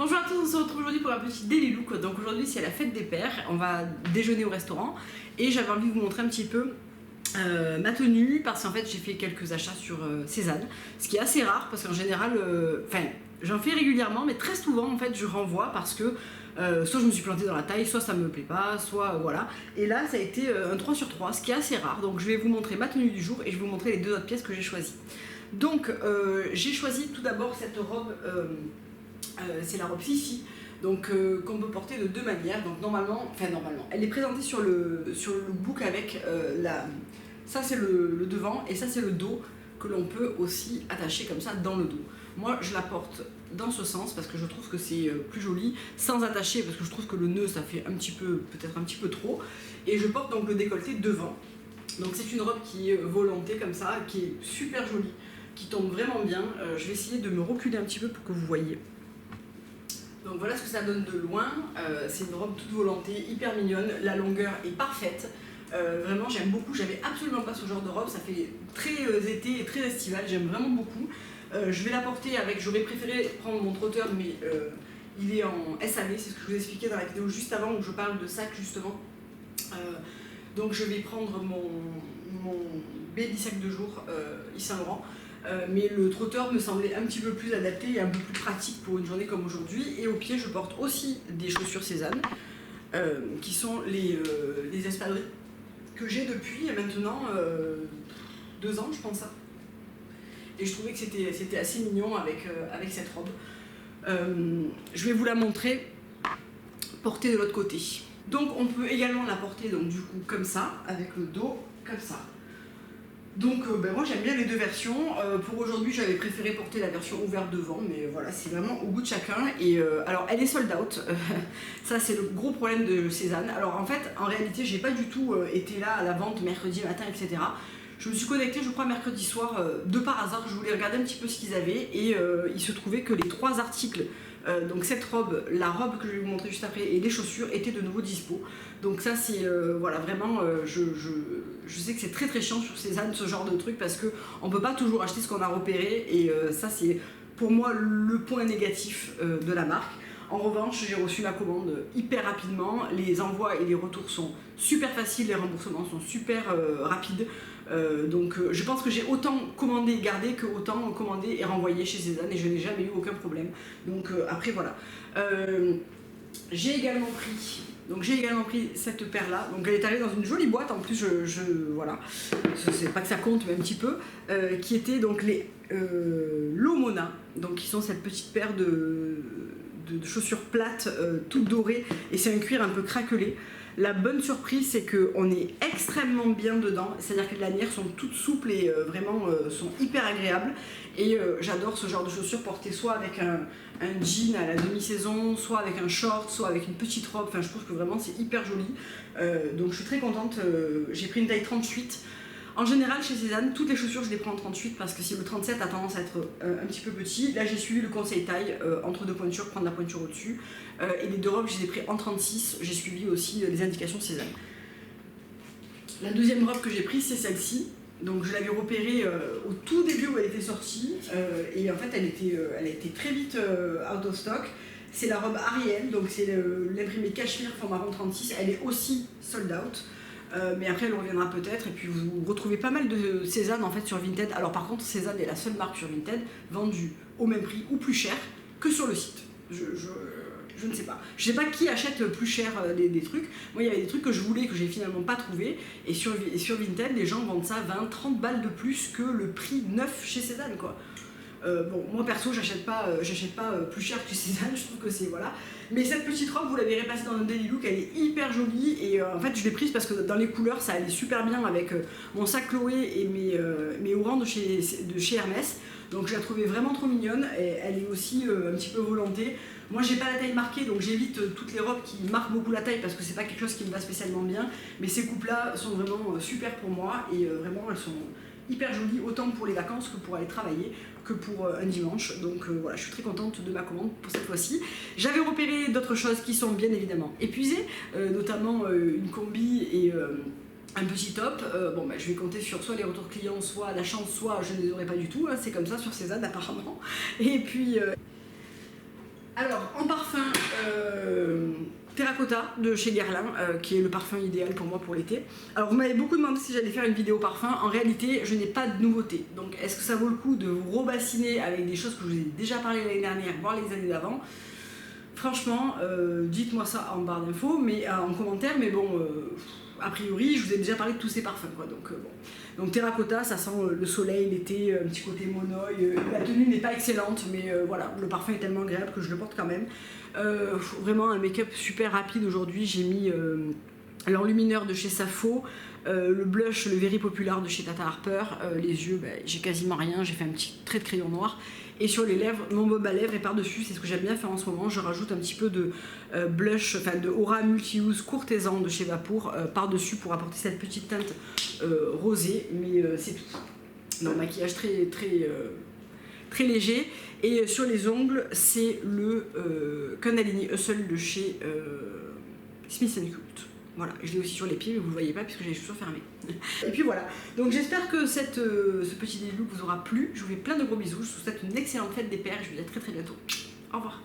Bonjour à tous, on se retrouve aujourd'hui pour un petit daily look. Donc aujourd'hui c'est la fête des pères, on va déjeuner au restaurant et j'avais envie de vous montrer un petit peu ma tenue parce qu'en fait j'ai fait quelques achats sur Cézanne, ce qui est assez rare parce qu'en général, j'en fais régulièrement mais très souvent en fait je renvoie parce que soit je me suis plantée dans la taille, soit ça me plaît pas, soit voilà. Et là ça a été un 3 sur 3, ce qui est assez rare. Donc je vais vous montrer ma tenue du jour et je vais vous montrer les deux autres pièces que j'ai choisies. Donc j'ai choisi tout d'abord cette robe, c'est la robe Fifi, donc qu'on peut porter de deux manières. Donc normalement, elle est présentée sur le lookbook avec ça c'est le devant et ça c'est le dos que l'on peut aussi attacher comme ça dans le dos. Moi je la porte dans ce sens parce que je trouve que c'est plus joli, sans attacher parce que je trouve que le nœud ça fait un petit peu, peut-être un petit peu trop. Et je porte donc le décolleté devant. Donc c'est une robe qui est volantée comme ça, qui est super jolie, qui tombe vraiment bien. Je vais essayer de me reculer un petit peu pour que vous voyez. Donc voilà ce que ça donne de loin. C'est une robe toute volantée, hyper mignonne, la longueur est parfaite. Vraiment j'aime beaucoup, j'avais absolument pas ce genre de robe, ça fait très été et très estival, j'aime vraiment beaucoup. Je vais la porter avec, j'aurais préféré prendre mon trotteur mais il est en SAV, c'est ce que je vous ai expliqué dans la vidéo juste avant où je parle de sac justement. Donc je vais prendre mon baby sac de jour Yves Saint Laurent. Mais le trotteur me semblait un petit peu plus adapté et un peu plus pratique pour une journée comme aujourd'hui. Et au pied je porte aussi des chaussures Cézanne qui sont les espadrilles que j'ai depuis maintenant 2 ans je pense ça. Et je trouvais que c'était assez mignon avec cette robe. Je vais vous la montrer portée de l'autre côté. Donc on peut également la porter donc, du coup comme ça, avec le dos comme ça. Donc moi j'aime bien les deux versions. Pour aujourd'hui j'avais préféré porter la version ouverte devant, mais voilà c'est vraiment au goût de chacun. Et alors elle est sold out, ça c'est le gros problème de Cézanne. Alors en fait en réalité j'ai pas du tout été là à la vente mercredi matin etc. Je me suis connectée je crois mercredi soir de par hasard, je voulais regarder un petit peu ce qu'ils avaient et il se trouvait que les 3 articles, donc cette robe, la robe que je vais vous montrer juste après et les chaussures étaient de nouveau dispo. Donc ça c'est voilà vraiment je sais que c'est très très chiant sur Cézanne ce genre de truc parce que on peut pas toujours acheter ce qu'on a repéré et ça c'est pour moi le point négatif de la marque. En revanche, j'ai reçu ma commande hyper rapidement, les envois et les retours sont super faciles, les remboursements sont super rapides. Donc je pense que j'ai autant commandé et gardé que autant commandé et renvoyé chez Cézanne et je n'ai jamais eu aucun problème. Donc après voilà. J'ai également pris cette paire là, donc elle est arrivée dans une jolie boîte en plus, voilà, c'est pas que ça compte mais un petit peu, qui étaient donc les Lomona, donc qui sont cette petite paire de chaussures plates toutes dorées et c'est un cuir un peu craquelé. La bonne surprise c'est qu'on est extrêmement bien dedans, c'est-à-dire que les lanières sont toutes souples et vraiment sont hyper agréables et j'adore ce genre de chaussures portées soit avec un jean à la demi-saison, soit avec un short, soit avec une petite robe, enfin je trouve que vraiment c'est hyper joli. Donc je suis très contente, j'ai pris une taille 38. En général chez Cézanne, toutes les chaussures je les prends en 38 parce que si le 37 a tendance à être un petit peu petit, là j'ai suivi le conseil taille, entre deux pointures, prendre la pointure au-dessus. Et les deux robes je les ai pris en 36, j'ai suivi aussi les indications Cézanne. La deuxième robe que j'ai prise c'est celle-ci, donc je l'avais repérée au tout début où elle était sortie et en fait elle a été très vite out of stock. C'est la robe Ariel, donc c'est l'imprimé cachemire format rond 36, elle est aussi sold out. Mais après elle reviendra peut-être et puis vous retrouvez pas mal de Cézanne en fait sur Vinted. Alors par contre Cézanne est la seule marque sur Vinted vendue au même prix ou plus cher que sur le site. Je ne sais pas. Je sais pas qui achète plus cher des trucs. Moi il y avait des trucs que je voulais que j'ai finalement pas trouvé et sur Vinted les gens vendent ça 20-30 balles de plus que le prix neuf chez Cézanne quoi. Bon, moi perso j'achète pas plus cher que Cézanne, je trouve que c'est voilà. Mais cette petite robe, vous la verrez passer dans un daily look, elle est hyper jolie et en fait je l'ai prise parce que dans les couleurs ça allait super bien avec mon sac Chloé et mes ourans de chez Hermès. Donc je la trouvais vraiment trop mignonne et elle est aussi un petit peu volantée. Moi j'ai pas la taille marquée donc j'évite toutes les robes qui marquent beaucoup la taille parce que c'est pas quelque chose qui me va spécialement bien. Mais ces coupes là sont vraiment super pour moi et vraiment elles sont hyper jolies autant pour les vacances que pour aller travailler que pour un dimanche. Donc voilà, je suis très contente de ma commande pour cette fois-ci. J'avais repéré d'autres choses qui sont bien évidemment épuisées, notamment une combi et un petit top. Bon, je vais compter sur soit les retours clients, soit la chance, soit je ne les aurai pas du tout. Hein, c'est comme ça sur Cézanne apparemment. Et puis... Alors, en partant Terracotta de chez Guerlain, qui est le parfum idéal pour moi pour l'été. Alors vous m'avez beaucoup demandé si j'allais faire une vidéo parfum. En réalité, je n'ai pas de nouveauté. Donc est-ce que ça vaut le coup de vous rebassiner avec des choses que je vous ai déjà parlé l'année dernière, voire les années d'avant? Franchement, dites-moi ça en barre d'infos, mais en commentaire, mais bon, a priori, je vous ai déjà parlé de tous ces parfums, quoi, donc bon. Donc Terracotta, ça sent le soleil, l'été, un petit côté monoï, la tenue n'est pas excellente, mais voilà, le parfum est tellement agréable que je le porte quand même. Vraiment un make-up super rapide aujourd'hui, j'ai mis l'enlumineur de chez Safo, le blush, le Very Popular de chez Tata Harper, les yeux, j'ai quasiment rien, j'ai fait un petit trait de crayon noir. Et sur les lèvres, mon bob à lèvres, et par-dessus, c'est ce que j'aime bien faire en ce moment, je rajoute un petit peu de blush, enfin de Aura Multi-Use Courtesan de chez Vapour par-dessus pour apporter cette petite teinte rosée, mais c'est tout. Non, maquillage très léger. Et sur les ongles, c'est le Cunalini Hustle de chez Smith & Cult. Voilà, je l'ai aussi sur les pieds, mais vous ne le voyez pas puisque j'ai les chaussures fermées. Et puis voilà, donc j'espère que ce petit look vous aura plu. Je vous fais plein de gros bisous, je vous souhaite une excellente fête des pères et je vous dis à très bientôt. Au revoir.